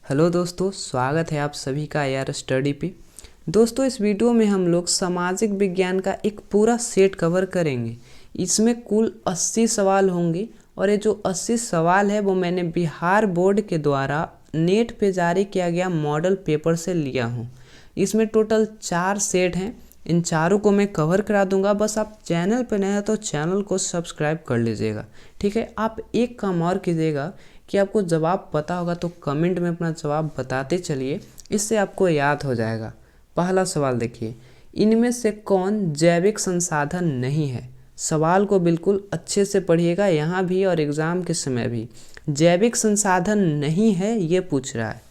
Hello दोस्तों, स्वागत है आप सभी का यार स्टडी पे। दोस्तों, इस वीडियो में हम लोग सामाजिक विज्ञान का एक पूरा सेट कवर करेंगे। इसमें कुल 80 सवाल होंगे और ये जो 80 सवाल है वो मैंने बिहार बोर्ड के द्वारा नेट पे जारी किया गया मॉडल पेपर से लिया हूँ। इसमें टोटल 4 सेट हैं। इन चारों को मैं कवर करा दूंगा। बस आप चैनल पर नए हैं तो चैनल को सब्सक्राइब कर लीजिएगा, ठीक है। आप एक काम और कीजिएगा कि आपको जवाब पता होगा तो कमेंट में अपना जवाब बताते चलिए, इससे आपको याद हो जाएगा। पहला सवाल देखिए, इनमें से कौन जैविक संसाधन नहीं है। सवाल को बिल्कुल अच्छे से पढ़िएगा, यहाँ भी और एग्ज़ाम के समय भी। जैविक संसाधन नहीं है ये पूछ रहा है,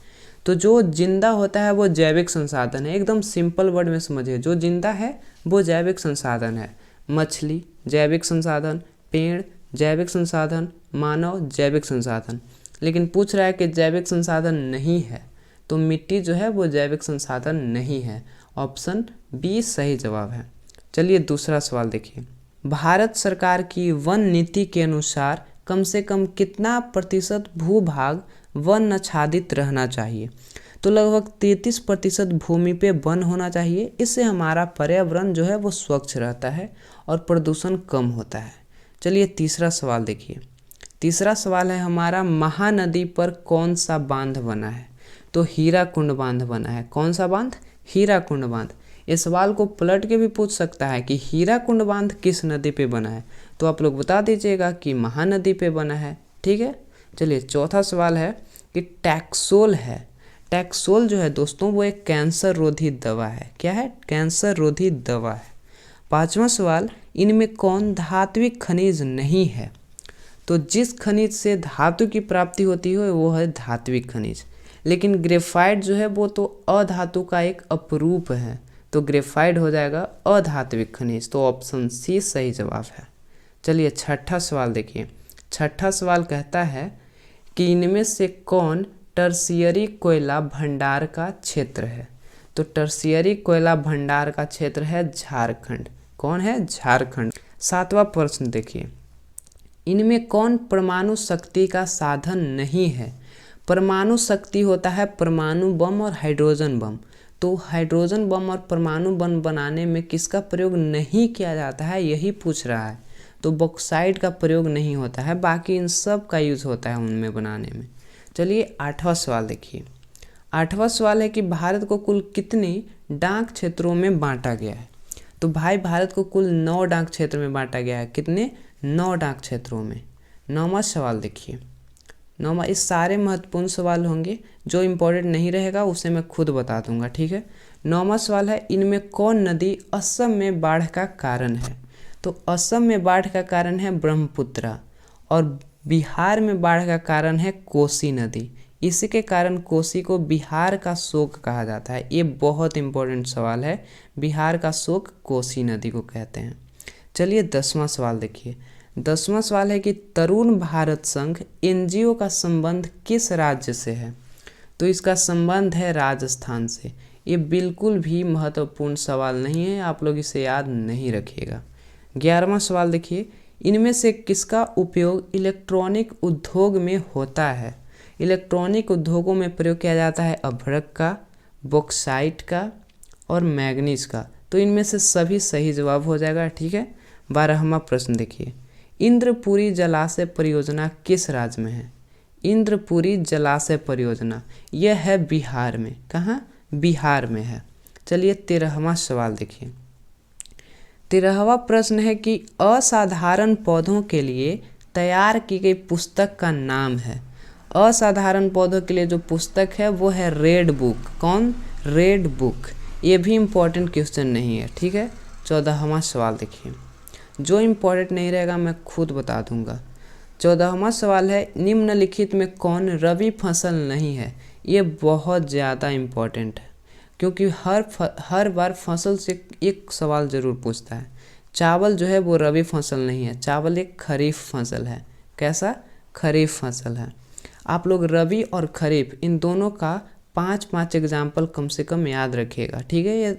तो जो जिंदा होता है वो जैविक संसाधन है। एकदम सिंपल वर्ड में समझिए, जो जिंदा है वो जैविक संसाधन है। मछली जैविक संसाधन, पेड़ जैविक संसाधन, मानव जैविक संसाधन। लेकिन पूछ रहा है कि जैविक संसाधन नहीं है, तो मिट्टी जो है वो जैविक संसाधन नहीं है। ऑप्शन बी सही जवाब है। चलिए दूसरा सवाल देखिए, भारत सरकार की वन नीति के अनुसार कम से कम कितना प्रतिशत भूभाग वन आच्छादित रहना चाहिए। तो लगभग 33% भूमि पे वन होना चाहिए। इससे हमारा पर्यावरण जो है वो स्वच्छ रहता है और प्रदूषण कम होता है। चलिए तीसरा सवाल देखिए। तीसरा सवाल है हमारा, महानदी पर कौन सा बांध बना है। तो हीराकुंड बांध बना है। कौन सा बांध? हीराकुंड बांध। इस सवाल को पलट के भी पूछ सकता है कि हीराकुंड बांध किस नदी पे बना है, तो आप लोग बता दीजिएगा कि महानदी पे बना है, ठीक है। चलिए चौथा सवाल है कि टैक्सोल है। टैक्सोल जो है दोस्तों वो एक कैंसर रोधी दवा है। क्या है? कैंसर रोधी दवा है। पांचवा सवाल, इनमें कौन धात्विक खनिज नहीं है। तो जिस खनिज से धातु की प्राप्ति होती है वो है धात्विक खनिज। लेकिन ग्रेफाइट जो है वो तो अधातु का एक अपरूप है, तो ग्रेफाइट हो जाएगा अधात्विक खनिज। तो ऑप्शन सी सही जवाब है। चलिए छठा सवाल देखिए। छठा सवाल कहता है कि इनमें से कौन टर्शियरी कोयला भंडार का क्षेत्र है। तो टर्शियरी कोयला भंडार का क्षेत्र है झारखंड। कौन है? झारखंड। सातवां प्रश्न देखिए, इनमें कौन परमाणु शक्ति का साधन नहीं है। परमाणु शक्ति होता है परमाणु बम और हाइड्रोजन बम। तो हाइड्रोजन बम और परमाणु बम बनाने में किसका प्रयोग नहीं किया जाता है, यही पूछ रहा है। तो बॉक्साइट का प्रयोग नहीं होता है, बाकी इन सब का यूज़ होता है उनमें बनाने में। चलिए आठवां सवाल देखिए। आठवां सवाल है कि भारत को कुल कितने डाक क्षेत्रों में बांटा गया है। तो भाई भारत को कुल 9 डाक क्षेत्र में बांटा गया है। कितने? 9 डाक क्षेत्रों में। नौवां सवाल देखिए। नौवां, इस सारे महत्वपूर्ण सवाल होंगे, जो इम्पोर्टेंट नहीं रहेगा उसे मैं खुद बता दूंगा, ठीक है। नौवां सवाल है, इनमें कौन नदी असम में बाढ़ का कारण है। तो असम में बाढ़ का कारण है ब्रह्मपुत्रा और बिहार में बाढ़ का कारण है कोसी नदी। इसी के कारण कोसी को बिहार का शोक कहा जाता है। ये बहुत इंपॉर्टेंट सवाल है। बिहार का शोक कोसी नदी को कहते हैं। चलिए 10वां सवाल देखिए। 10वां सवाल है कि तरुण भारत संघ एनजीओ का संबंध किस राज्य से है। तो इसका संबंध है राजस्थान से। ये बिल्कुल भी महत्वपूर्ण सवाल नहीं है, आप लोग इसे याद नहीं रखिएगा। 11वां सवाल देखिए, इनमें से किसका उपयोग इलेक्ट्रॉनिक उद्योग में होता है। इलेक्ट्रॉनिक उद्योगों में प्रयोग किया जाता है अभ्रक का, बॉक्साइट का और मैग्नीज का। तो इनमें से सभी सही जवाब हो जाएगा, ठीक है। 12वां प्रश्न देखिए, इंद्रपुरी जलाशय परियोजना किस राज्य में है। इंद्रपुरी जलाशय परियोजना यह है बिहार में। कहाँ? बिहार में है। चलिए 13वां सवाल देखिए। 13वां प्रश्न है कि असाधारण पौधों के लिए तैयार की गई पुस्तक का नाम है। असाधारण पौधों के लिए जो पुस्तक है वो है रेड बुक। कौन? Red book. ये भी इम्पोर्टेंट क्वेश्चन नहीं है, ठीक है। 14वां सवाल देखिए, जो इम्पोर्टेंट नहीं रहेगा मैं खुद बता दूंगा। 14वां सवाल है, निम्नलिखित में कौन रबी फसल नहीं है। ये बहुत ज़्यादा इम्पोर्टेंट है, क्योंकि हर बार फसल से एक सवाल ज़रूर पूछता है। चावल जो है वो रबी फसल नहीं है, चावल एक खरीफ फसल है। कैसा? खरीफ फसल है। आप लोग रबी और खरीफ इन दोनों का 5-5 एग्जाम्पल कम से कम याद रखिएगा, ठीक है। ये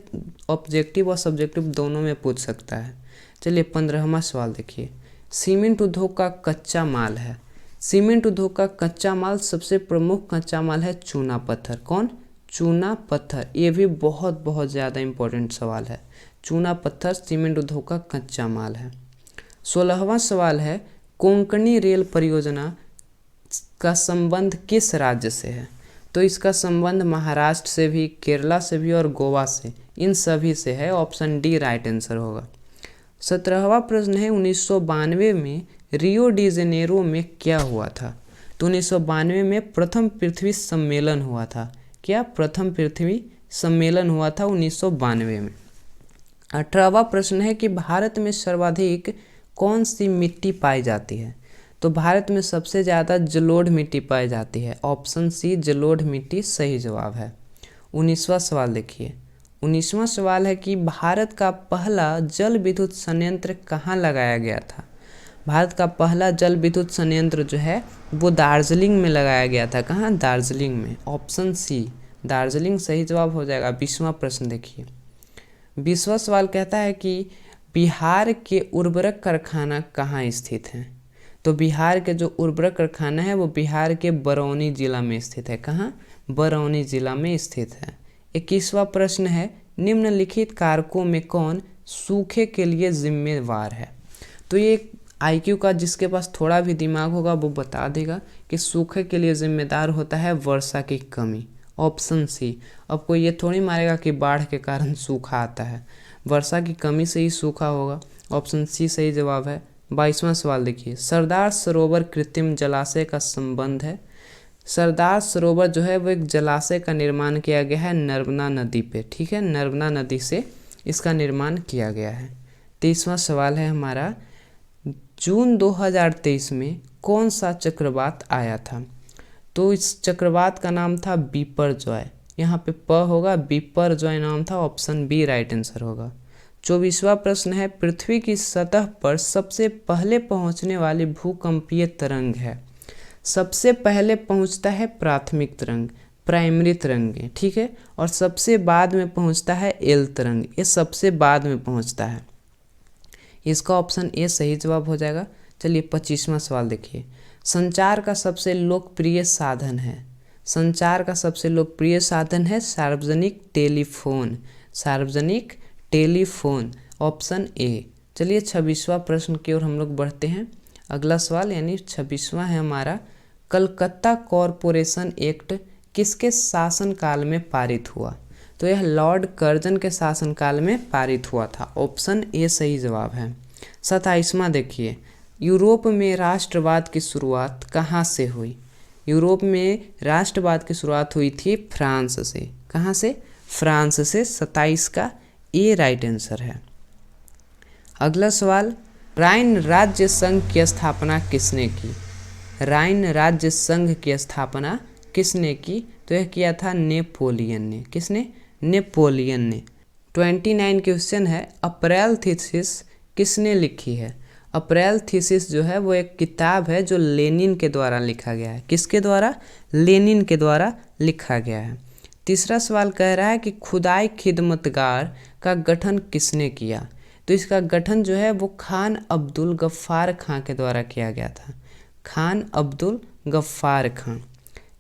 ऑब्जेक्टिव और सब्जेक्टिव दोनों में पूछ सकता है। चलिए 15वां सवाल देखिए, सीमेंट उद्योग का कच्चा माल है। सीमेंट उद्योग का कच्चा माल, सबसे प्रमुख कच्चा माल है चूना पत्थर। कौन? चूना पत्थर। ये भी बहुत बहुत ज़्यादा इम्पोर्टेंट सवाल है। चूना पत्थर सीमेंट उद्योग का कच्चा माल है। 16वां सवाल है, कोंकणी रेल परियोजना का संबंध किस राज्य से है? तो इसका संबंध महाराष्ट्र से भी, केरला से भी और गोवा से, इन सभी से है। ऑप्शन डी राइट आंसर होगा। 17वां प्रश्न है, 1992 में रियो डी जेनेरो में क्या हुआ था? तो 1992 में प्रथम पृथ्वी सम्मेलन हुआ था। क्या? प्रथम पृथ्वी सम्मेलन हुआ था 1992 में। 18वां प्रश्न है कि भारत में सर्वाधिक कौन सी मिट्टी पाई जाती है? तो भारत में सबसे ज़्यादा जलोढ़ मिट्टी पाई जाती है। ऑप्शन सी जलोढ़ मिट्टी सही जवाब है। 19वां सवाल देखिए। 19वां सवाल है कि भारत का पहला जल विद्युत संयंत्र कहाँ लगाया गया था? भारत का पहला जल विद्युत संयंत्र जो है वो दार्जिलिंग में लगाया गया था। कहाँ? दार्जिलिंग में। ऑप्शन सी दार्जिलिंग सही जवाब हो जाएगा। 20वां प्रश्न देखिए। 20वां सवाल कहता है कि बिहार के उर्वरक कारखाना कहाँ स्थित हैं? तो बिहार के जो उर्वरक कारखाना है वो बिहार के बरौनी जिला में स्थित है। कहाँ? बरौनी जिला में स्थित है। 21वां प्रश्न है, निम्नलिखित कारकों में कौन सूखे के लिए जिम्मेवार है? तो ये IQ का जिसके पास थोड़ा भी दिमाग होगा वो बता देगा कि सूखे के लिए जिम्मेदार होता है वर्षा की कमी। Option C. अब कोई ये थोड़ी मारेगा कि बाढ़ के कारण सूखा आता है, वर्षा की कमी से ही सूखा होगा। ऑप्शन सी सही जवाब है। 22वां सवाल देखिए। सरदार सरोवर कृत्रिम जलाशय का संबंध है। सरदार सरोवर जो है वो एक जलाशय का निर्माण किया गया है नर्मदा नदी पे। ठीक है, नर्मदा नदी से इसका निर्माण किया गया है। 23वां सवाल है हमारा, जून 2023 में कौन सा चक्रवात आया था? तो इस चक्रवात का नाम था बिपरजॉय। यहाँ पे प होगा, बिपरजॉय नाम था। ऑप्शन बी राइट आंसर होगा। 24वां प्रश्न है, पृथ्वी की सतह पर सबसे पहले पहुँचने वाली भूकंपीय तरंग है। सबसे पहले पहुँचता है प्राथमिक तरंग, प्राइमरी तरंग। ठीक है, और सबसे बाद में पहुँचता है एल तरंग। ये सबसे बाद में पहुँचता है। इसका ऑप्शन ए सही जवाब हो जाएगा। चलिए 25वां सवाल देखिए। संचार का सबसे लोकप्रिय साधन है। संचार का सबसे लोकप्रिय साधन है सार्वजनिक टेलीफोन। सार्वजनिक टेलीफोन। Option A. चलिए 26वां प्रश्न की ओर हम लोग बढ़ते हैं। अगला सवाल यानी 26वां है हमारा, कलकत्ता कॉरपोरेशन एक्ट किसके शासनकाल में पारित हुआ? तो यह लॉर्ड कर्जन के शासनकाल में पारित हुआ था। ऑप्शन ए सही जवाब है। 27वां देखिए, यूरोप में राष्ट्रवाद की शुरुआत कहाँ से हुई? यूरोप में राष्ट्रवाद की शुरुआत हुई थी फ्रांस से। कहाँ से? फ्रांस से। 27 का ए राइट आंसर है। अगला सवाल, राइन राज्य संघ की स्थापना किसने की? राइन राज्य संघ की स्थापना किसने की? तो यह किया था नेपोलियन ने। किसने? नेपोलियन ने। 29 क्वेश्चन है, अप्रैल थीसिस किसने लिखी है? अप्रैल थीसिस जो है वो एक किताब है जो लेनिन के द्वारा लिखा गया है। किसके द्वारा? लेनिन के द्वारा लिखा गया है। तीसरा सवाल कह रहा है कि खुदाई खिदमतगार का गठन किसने किया? तो इसका गठन जो है वो खान अब्दुल गफ्फार खां के द्वारा किया गया था। खान अब्दुल गफ्फार खां।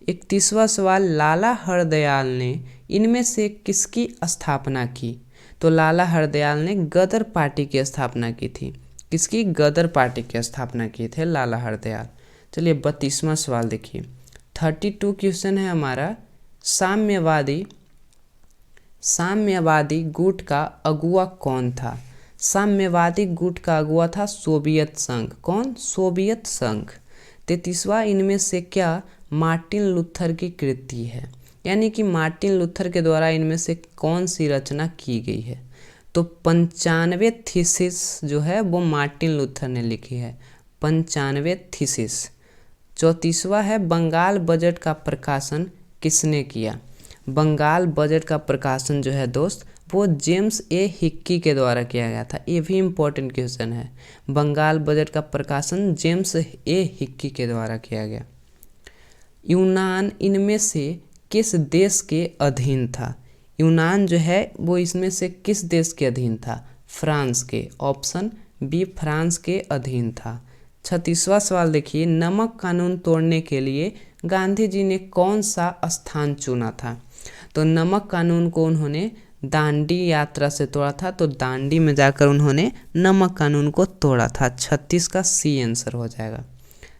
31वां सवाल, लाला हरदयाल ने इनमें से किसकी स्थापना की? तो लाला हरदयाल ने गदर पार्टी की स्थापना की थी। किसकी? गदर पार्टी की स्थापना की थे लाला हरदयाल। चलिए 32वां सवाल देखिए। 32 क्वेश्चन है हमारा, साम्यवादी गुट का अगुआ कौन था? साम्यवादी गुट का अगुआ था सोवियत संघ। कौन? सोवियत संघ। 33वां, इनमें से क्या मार्टिन लूथर की कृति है? यानी कि मार्टिन लूथर के द्वारा इनमें से कौन सी रचना की गई है? तो 95 थीसिस जो है वो मार्टिन लूथर ने लिखी है। 95 थीसिस। 34वां है, बंगाल बजट का प्रकाशन किसने किया? बंगाल बजट का प्रकाशन जो है दोस्त वो जेम्स ए हिक्की के द्वारा किया गया था। ये भी इम्पोर्टेंट क्वेश्चन है। बंगाल बजट का प्रकाशन जेम्स ए हिक्की के द्वारा किया गया। यूनान इनमें से किस देश के अधीन था? यूनान जो है वो इसमें से किस देश के अधीन था? फ्रांस के। ऑप्शन बी फ्रांस के अधीन था। 36वां सवाल देखिए, नमक कानून तोड़ने के लिए गांधी जी ने कौन सा स्थान चुना था? तो नमक कानून को उन्होंने दांडी यात्रा से तोड़ा था, तो दांडी में जाकर उन्होंने नमक कानून को तोड़ा था। 36 का सी आंसर हो जाएगा।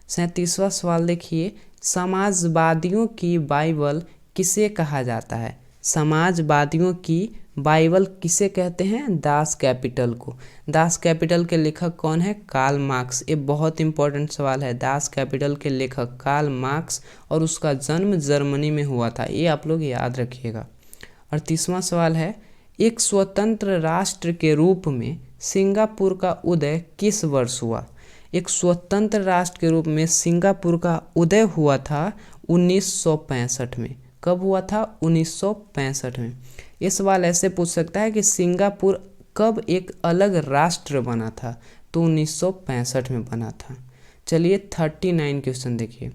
37वां सवाल देखिए, समाजवादियों की बाइबल किसे कहा जाता है? समाजवादियों की बाइबल किसे कहते हैं? दास कैपिटल को। दास कैपिटल के लेखक कौन है? Karl Marx. ये बहुत इंपॉर्टेंट सवाल है। दास कैपिटल के लेखक कार्ल मार्क्स और उसका जन्म जर्मनी में हुआ था, ये आप लोग याद रखिएगा। 38वां सवाल है, एक स्वतंत्र राष्ट्र के रूप में सिंगापुर का उदय किस वर्ष हुआ? एक स्वतंत्र राष्ट्र के रूप में सिंगापुर का उदय हुआ था 1965 में। कब हुआ था? 1965 में। ये सवाल ऐसे पूछ सकता है कि सिंगापुर कब एक अलग राष्ट्र बना था? तो 1965 में बना था। चलिए 39 क्वेश्चन देखिए।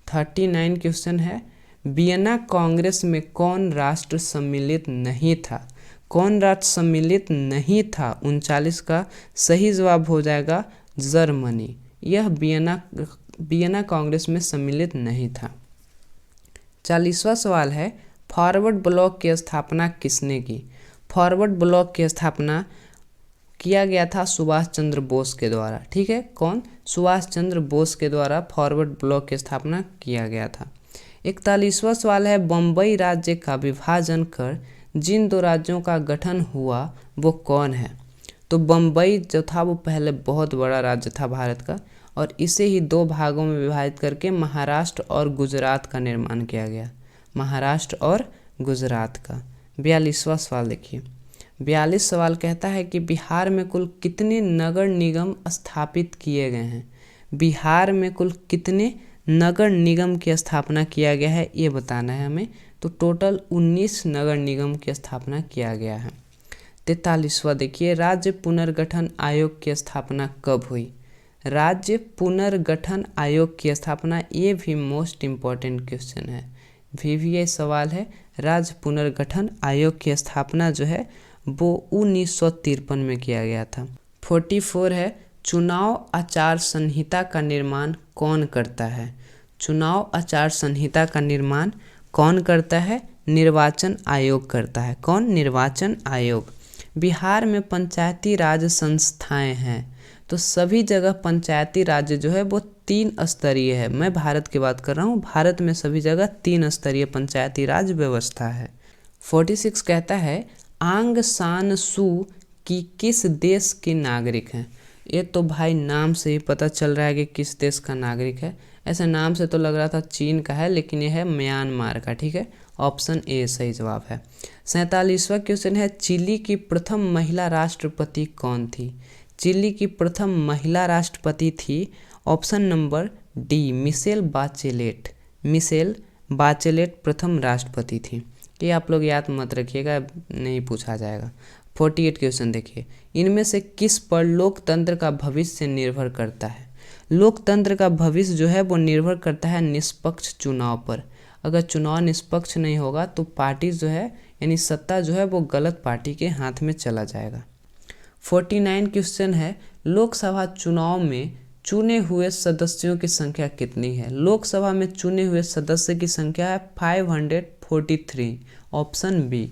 39 क्वेश्चन है, वियना कांग्रेस में कौन राष्ट्र सम्मिलित नहीं था? कौन राष्ट्र सम्मिलित नहीं था? 39 का सही जवाब हो जाएगा जर्मनी। यह वियना कांग्रेस में सम्मिलित नहीं था। 40वां सवाल है, फॉरवर्ड ब्लॉक की स्थापना किसने की? फॉरवर्ड ब्लॉक की स्थापना किया गया था सुभाष चंद्र बोस के द्वारा। ठीक है, कौन? सुभाष चंद्र बोस के द्वारा फॉरवर्ड ब्लॉक की स्थापना किया गया था। 41वां सवाल है, बम्बई राज्य का विभाजन कर जिन दो राज्यों का गठन हुआ वो कौन है? तो बम्बई जो था वो पहले बहुत बड़ा राज्य था भारत का, और इसे ही दो भागों में विभाजित करके महाराष्ट्र और गुजरात का निर्माण किया गया। महाराष्ट्र और गुजरात का। 42वां सवाल देखिए। 42 सवाल कहता है कि बिहार में कुल कितने नगर निगम स्थापित किए गए हैं? बिहार में कुल कितने नगर निगम की स्थापना किया गया है, ये बताना है हमें। तो टोटल 19 नगर निगम की स्थापना किया गया है। 43वां देखिए, राज्य पुनर्गठन आयोग की स्थापना कब हुई? राज्य पुनर्गठन आयोग की स्थापना, ये भी मोस्ट इम्पॉर्टेंट क्वेश्चन है, VVI सवाल है। राज्य पुनर्गठन आयोग की स्थापना जो है वो 1953 में किया गया था। 44 है, चुनाव आचार संहिता का निर्माण कौन करता है? चुनाव आचार संहिता का निर्माण कौन करता है? निर्वाचन आयोग करता है। कौन? निर्वाचन आयोग। बिहार में पंचायती राज संस्थाएं हैं, तो सभी जगह पंचायती राज जो है वो 3 स्तरीय है। मैं भारत की बात कर रहा हूँ, भारत में सभी जगह 3 स्तरीय पंचायती राज व्यवस्था है। 46 कहता है, आंग सान सू की किस देश की नागरिक हैं? ये तो भाई नाम से ही पता चल रहा है कि किस देश का नागरिक है। ऐसे नाम से तो लग रहा था चीन का है, लेकिन यह है म्यांमार का। ठीक है, ऑप्शन ए सही जवाब है। 47वां क्वेश्चन है, चिली की प्रथम महिला राष्ट्रपति कौन थी? चिली की प्रथम महिला राष्ट्रपति थी option number D, Michelle Bachelet. Michelle Bachelet प्रथम राष्ट्रपति थी। ये आप लोग याद मत रखिएगा, नहीं पूछा जाएगा। 48 क्वेश्चन देखिए, इनमें से किस पर लोकतंत्र का भविष्य निर्भर करता है? लोकतंत्र का भविष्य जो है वो निर्भर करता है निष्पक्ष चुनाव पर। अगर चुनाव निष्पक्ष नहीं होगा तो पार्टी जो है यानी सत्ता जो है वो गलत पार्टी के हाथ में चला जाएगा। 49 क्वेश्चन है, लोकसभा चुनाव में चुने हुए सदस्यों की संख्या कितनी है? लोकसभा में चुने हुए सदस्य की संख्या है 543, ऑप्शन बी।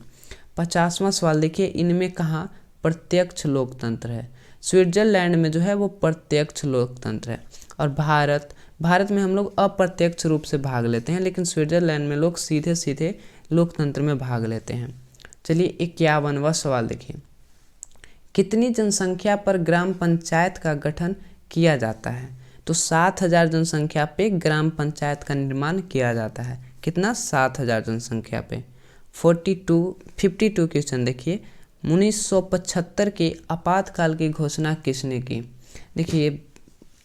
50वां सवाल देखिए, इनमें कहाँ प्रत्यक्ष लोकतंत्र है? स्विट्जरलैंड में जो है वो प्रत्यक्ष लोकतंत्र है, और भारत में हम लोग अप्रत्यक्ष रूप से भाग लेते हैं, लेकिन स्विट्जरलैंड में लोग सीधे सीधे लोकतंत्र में भाग लेते हैं। चलिए 51वां सवाल देखिए, कितनी जनसंख्या पर ग्राम पंचायत का गठन किया जाता है? तो 7000 जनसंख्या पे ग्राम पंचायत का निर्माण किया जाता है। कितना? 7000 जनसंख्या पे। 52 क्वेश्चन देखिए, 1975 के आपातकाल की घोषणा किसने की? देखिए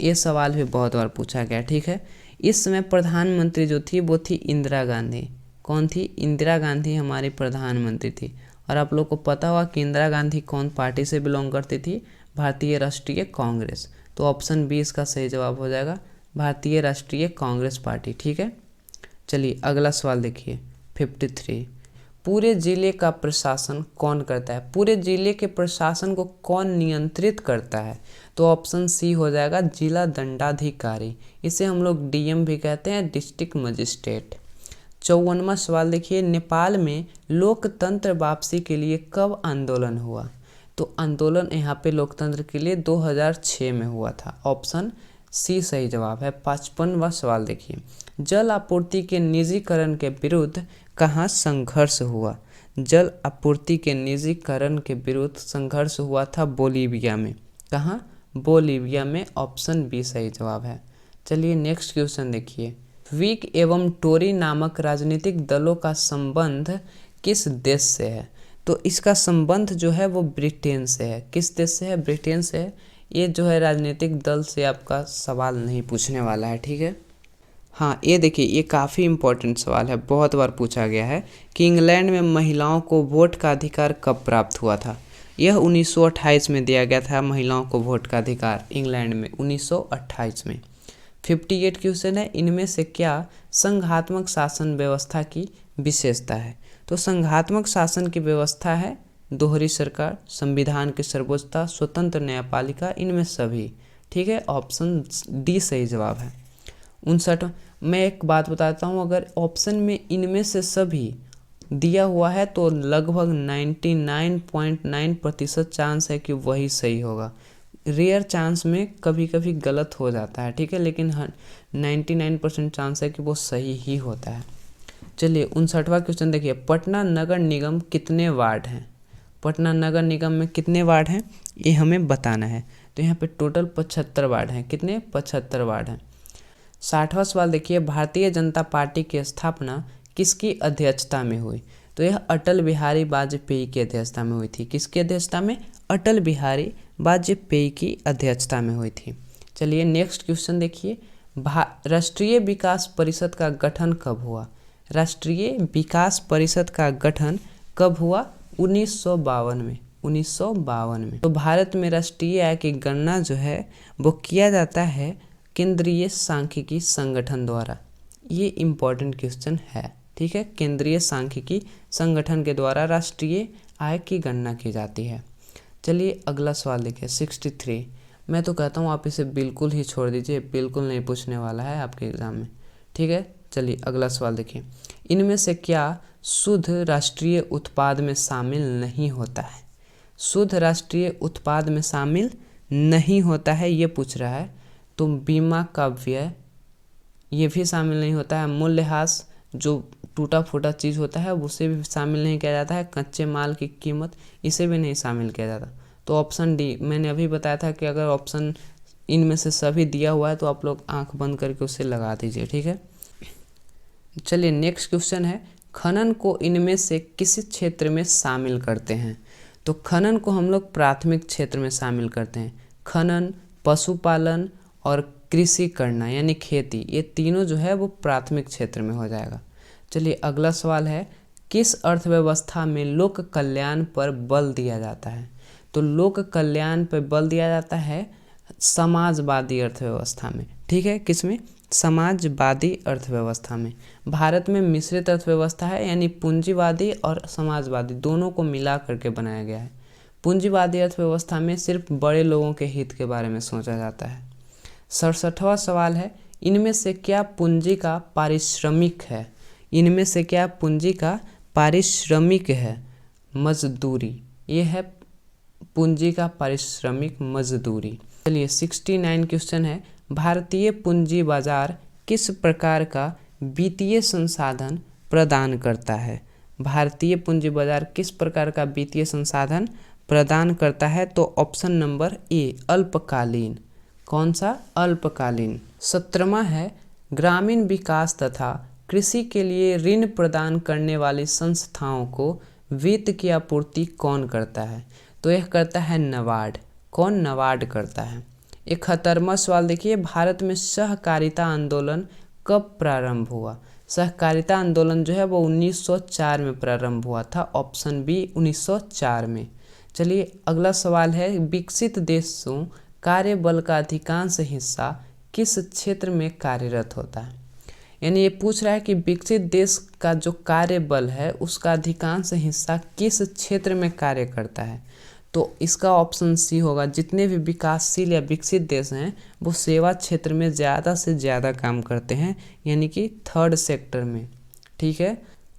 ये सवाल भी बहुत बार पूछा गया। ठीक है, इस समय प्रधानमंत्री जो थी वो थी इंदिरा गांधी। कौन थी? इंदिरा गांधी हमारी प्रधानमंत्री थी। और आप लोग को पता होगा कि इंदिरा गांधी कौन पार्टी से बिलोंग करती थी? भारतीय राष्ट्रीय कांग्रेस। तो ऑप्शन बी इसका सही जवाब हो जाएगा, भारतीय राष्ट्रीय कांग्रेस पार्टी। ठीक है, चलिए अगला सवाल देखिए 53, पूरे जिले का प्रशासन कौन करता है? पूरे जिले के प्रशासन को कौन नियंत्रित करता है? तो ऑप्शन सी हो जाएगा जिला दंडाधिकारी। इसे हम लोग डीएम भी कहते हैं, डिस्ट्रिक्ट मजिस्ट्रेट। 54वां सवाल देखिए, नेपाल में लोकतंत्र वापसी के लिए कब आंदोलन हुआ? तो आंदोलन यहाँ पे लोकतंत्र के लिए 2006 में हुआ था। ऑप्शन सी सही जवाब है। 55वां सवाल देखिए, जल आपूर्ति के निजीकरण के विरुद्ध कहाँ संघर्ष हुआ? जल आपूर्ति के निजीकरण के विरुद्ध संघर्ष हुआ था बोलीविया में। कहाँ? बोलीविया में। ऑप्शन बी सही जवाब है। चलिए नेक्स्ट क्वेश्चन देखिए, व्हिग एवं टोरी नामक राजनीतिक दलों का संबंध किस देश से है? तो इसका संबंध जो है वो ब्रिटेन से है। किस देश से है? ब्रिटेन से है। ये जो है राजनीतिक दल से आपका सवाल नहीं पूछने वाला है, ठीक है। हाँ, ये देखिए, ये काफ़ी इम्पोर्टेंट सवाल है, बहुत बार पूछा गया है कि इंग्लैंड में महिलाओं को वोट का अधिकार कब प्राप्त हुआ था? यह 1928 में दिया गया था, महिलाओं को वोट का अधिकार इंग्लैंड में 1928 में। 58 क्वेश्चन है, इनमें से क्या संघात्मक शासन व्यवस्था की विशेषता है? तो संघात्मक शासन की व्यवस्था है दोहरी सरकार, संविधान की सर्वोच्चता, स्वतंत्र न्यायपालिका, इनमें सभी, ठीक है। ऑप्शन डी सही जवाब है। 59। मैं एक बात बताता हूँ, अगर ऑप्शन में इनमें से सभी दिया हुआ है तो लगभग 99.9% चांस है कि वही सही होगा। रेयर चांस में कभी कभी गलत हो जाता है, ठीक है, लेकिन 99% चांस है कि वो सही ही होता है। चलिए 59वां क्वेश्चन देखिए, पटना नगर निगम कितने वार्ड हैं? पटना नगर निगम में कितने वार्ड हैं ये हमें बताना है। तो यहाँ पे टोटल 75 वार्ड हैं। कितने? 75 वार्ड हैं। 60वां सवाल देखिए, भारतीय जनता पार्टी की स्थापना किसकी अध्यक्षता में हुई? तो यह अटल बिहारी वाजपेयी की अध्यक्षता में हुई थी। किसकी अध्यक्षता में? अटल बिहारी वाजपेयी की अध्यक्षता में हुई थी। चलिए नेक्स्ट क्वेश्चन देखिए, राष्ट्रीय विकास परिषद का गठन कब हुआ? राष्ट्रीय विकास परिषद का गठन कब हुआ? 1952 में। 1952 में। तो भारत में राष्ट्रीय आय की गणना जो है वो किया जाता है केंद्रीय सांख्यिकी संगठन द्वारा। ये इम्पोर्टेंट क्वेश्चन है, ठीक है। केंद्रीय सांख्यिकी संगठन के द्वारा राष्ट्रीय आय की गणना की जाती है। चलिए अगला सवाल देखिए, 63। मैं तो कहता हूँ आप इसे बिल्कुल ही छोड़ दीजिए, बिल्कुल नहीं पूछने वाला है आपके एग्जाम में, ठीक है। चलिए अगला सवाल देखिए, इनमें से क्या शुद्ध राष्ट्रीय उत्पाद में शामिल नहीं होता है? शुद्ध राष्ट्रीय उत्पाद में शामिल नहीं होता है ये पूछ रहा है। तो बीमा का व्यय ये भी शामिल नहीं होता है। मूल्यह्रास जो टूटा फूटा चीज़ होता है उसे भी शामिल नहीं किया जाता है। कच्चे माल की कीमत इसे भी नहीं शामिल किया जाता। तो ऑप्शन डी, मैंने अभी बताया था कि अगर ऑप्शन इनमें से सभी दिया हुआ है तो आप लोग आंख बंद करके उसे लगा दीजिए, ठीक है। चलिए नेक्स्ट क्वेश्चन है, खनन को इनमें से किस क्षेत्र में शामिल करते हैं? तो खनन को हम लोग प्राथमिक क्षेत्र में शामिल करते हैं। खनन, पशुपालन और कृषि करना यानी खेती, ये तीनों जो है वो प्राथमिक क्षेत्र में हो जाएगा। चलिए अगला सवाल है, किस अर्थव्यवस्था में लोक कल्याण पर बल दिया जाता है? तो लोक कल्याण पर बल दिया जाता है समाजवादी अर्थव्यवस्था में, ठीक है। किसमें? समाजवादी अर्थव्यवस्था में। भारत में मिश्रित अर्थव्यवस्था है, यानी पूंजीवादी और समाजवादी दोनों को मिला करके बनाया गया है। पूंजीवादी अर्थव्यवस्था में सिर्फ बड़े लोगों के हित के बारे में सोचा जाता है। 67वां सवाल है, इनमें से क्या पूंजी का पारिश्रमिक है? इनमें से क्या पूंजी का पारिश्रमिक है? मजदूरी, ये है पूंजी का पारिश्रमिक, मजदूरी। चलिए 69 क्वेश्चन है, भारतीय पूंजी बाजार किस प्रकार का वित्तीय संसाधन प्रदान करता है? भारतीय पूंजी बाजार किस प्रकार का वित्तीय संसाधन प्रदान करता है? तो ऑप्शन नंबर ए, अल्पकालीन। कौन सा? अल्पकालीन। 17वां है, ग्रामीण विकास तथा कृषि के लिए ऋण प्रदान करने वाली संस्थाओं को वित्त की आपूर्ति कौन करता है? तो यह करता है नाबार्ड। कौन? नाबार्ड करता है। 71वां सवाल देखिए, भारत में सहकारिता आंदोलन कब प्रारंभ हुआ? सहकारिता आंदोलन जो है वो 1904 में प्रारंभ हुआ था। ऑप्शन बी 1904 में। चलिए अगला सवाल है, विकसित देशों कार्यबल का अधिकांश हिस्सा किस क्षेत्र में कार्यरत होता है? यानी ये पूछ रहा है कि विकसित देश का जो कार्यबल है उसका अधिकांश हिस्सा किस क्षेत्र में कार्य करता है। तो इसका ऑप्शन सी होगा, जितने भी विकासशील या विकसित देश हैं वो सेवा क्षेत्र में ज़्यादा से ज़्यादा काम करते हैं, यानी कि थर्ड सेक्टर में। ठीक है।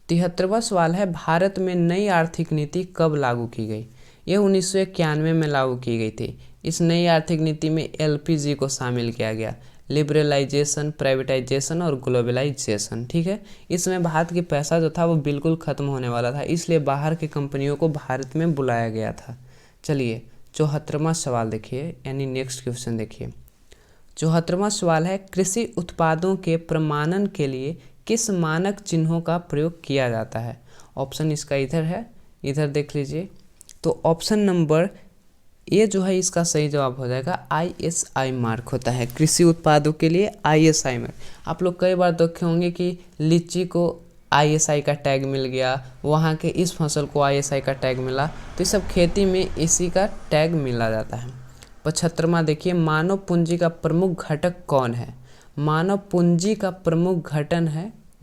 73वां सवाल है, भारत में नई आर्थिक नीति कब लागू की गई। ये 1991 में लागू की गई थी। इस नई आर्थिक नीति में एलपीजी को शामिल किया गया, लिबरलाइजेशन, प्राइवेटाइजेशन और ग्लोबलाइजेशन। ठीक है। इसमें भारत की पैसा जो था वो बिल्कुल ख़त्म होने वाला था, इसलिए बाहर की कंपनियों को भारत में बुलाया गया था। चलिए 74वां सवाल देखिए, यानी नेक्स्ट क्वेश्चन देखिए। 74वां सवाल है, कृषि उत्पादों के प्रमाणन के लिए किस मानक चिन्हों का प्रयोग किया जाता है। ऑप्शन इसका इधर है, इधर देख लीजिए। तो ऑप्शन नंबर ए जो है इसका सही जवाब हो जाएगा। ISI मार्क होता है कृषि उत्पादों के लिए, ISI मार्क। आप लोग कई बार देखे होंगे कि लीची को ISI का टैग मिल गया, वहाँ के इस फसल को ISI का टैग मिला, तो ये सब खेती में इसी का टैग मिला जाता है। 75वां देखिए, मानव पूंजी का प्रमुख घटक कौन है। मानव पूंजी का प्रमुख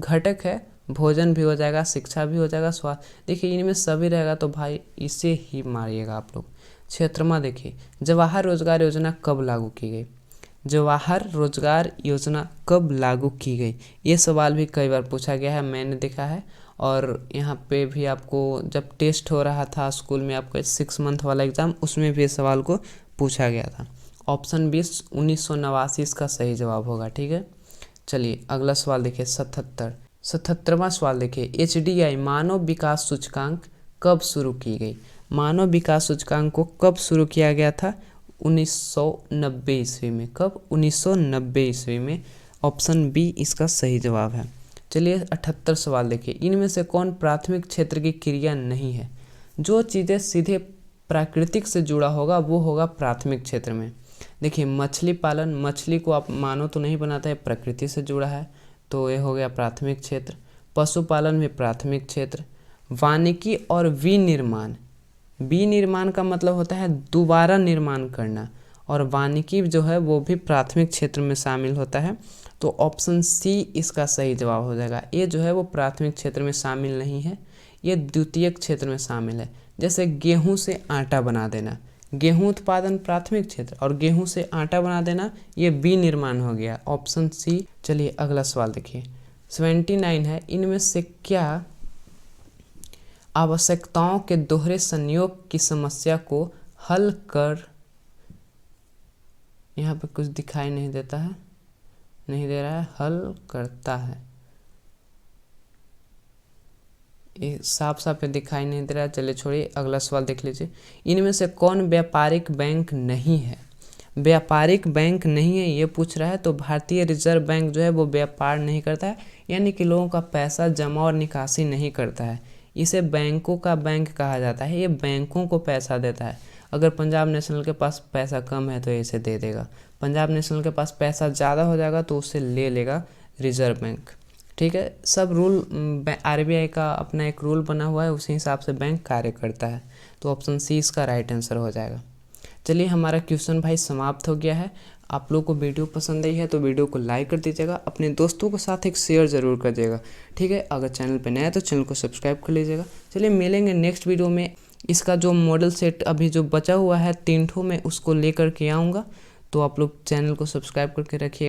घटक है भोजन भी हो जाएगा, शिक्षा भी हो जाएगा, स्वास्थ्य। देखिए इनमें सभी रहेगा तो भाई इसे ही मारिएगा आप लोग। 76वां देखिए, जवाहर रोजगार योजना कब लागू की गई। जवाहर रोजगार योजना कब लागू की गई, ये सवाल भी कई बार पूछा गया है, मैंने देखा है। और यहाँ पे भी आपको जब टेस्ट हो रहा था स्कूल में, आपको 6 मंथ वाला एग्ज़ाम, उसमें भी इस सवाल को पूछा गया था। ऑप्शन 20 1989 इसका सही जवाब होगा। ठीक है। चलिए अगला सवाल देखिए, 77वां सवाल देखिए, HDI मानव विकास सूचकांक कब शुरू की गई। मानव विकास सूचकांक को कब शुरू किया गया था। 1990 ईस्वी में। कब। 1990 ईस्वी में। ऑप्शन बी इसका सही जवाब है। चलिए 78 सवाल देखिए, इनमें से कौन प्राथमिक क्षेत्र की क्रिया नहीं है। जो चीज़ें सीधे प्राकृतिक से जुड़ा होगा वो होगा प्राथमिक क्षेत्र में। देखिए मछली पालन, मछली को आप मानो तो नहीं बनाता है, प्रकृति से जुड़ा है, तो ये हो गया प्राथमिक क्षेत्र। पशुपालन भी प्राथमिक क्षेत्र। वानिकी और विनिर्माण का मतलब होता है दोबारा निर्माण करना, और वानिकी जो है वो भी प्राथमिक क्षेत्र में शामिल होता है। तो ऑप्शन सी इसका सही जवाब हो जाएगा। ये जो है वो प्राथमिक क्षेत्र में शामिल नहीं है, ये द्वितीयक क्षेत्र में शामिल है। जैसे गेहूं से आटा बना देना, गेहूं उत्पादन प्राथमिक क्षेत्र, और गेहूं से आटा बना देना ये विनिर्माण हो गया। Option C. चलिए अगला सवाल देखिए, 79 है, इनमें से क्या आवश्यकताओं के दोहरे संयोग की समस्या को हल कर, यहाँ पे कुछ दिखाई नहीं देता है, नहीं दे रहा है, हल करता है, ये साफ साफ दिखाई नहीं दे रहा है। चलिए छोड़िए अगला सवाल देख लीजिए, इनमें से कौन व्यापारिक बैंक नहीं है। व्यापारिक बैंक नहीं है ये पूछ रहा है, तो भारतीय रिजर्व बैंक जो है वो व्यापार नहीं करता है, यानी कि लोगों का पैसा जमा और निकासी नहीं करता है। इसे बैंकों का बैंक कहा जाता है, ये बैंकों को पैसा देता है। अगर पंजाब नेशनल के पास पैसा कम है तो इसे दे देगा, पंजाब नेशनल के पास पैसा ज़्यादा हो जाएगा तो उससे ले लेगा रिजर्व बैंक। ठीक है। सब रूल RBI का अपना एक रूल बना हुआ है, उसी हिसाब से बैंक कार्य करता है। तो ऑप्शन सी इसका राइट आंसर हो जाएगा। चलिए हमारा क्वेश्चन भाई समाप्त हो गया है। आप लोग को वीडियो पसंद आई है तो वीडियो को लाइक कर दीजिएगा, अपने दोस्तों के साथ एक शेयर ज़रूर कर दीजिएगा। ठीक है। अगर चैनल पे नया है तो चैनल को सब्सक्राइब कर लीजिएगा। चलिए मिलेंगे नेक्स्ट वीडियो में। इसका जो मॉडल सेट अभी जो बचा हुआ है 3 ठो में, उसको लेकर के आऊँगा, तो आप लोग चैनल को सब्सक्राइब करके रखिए।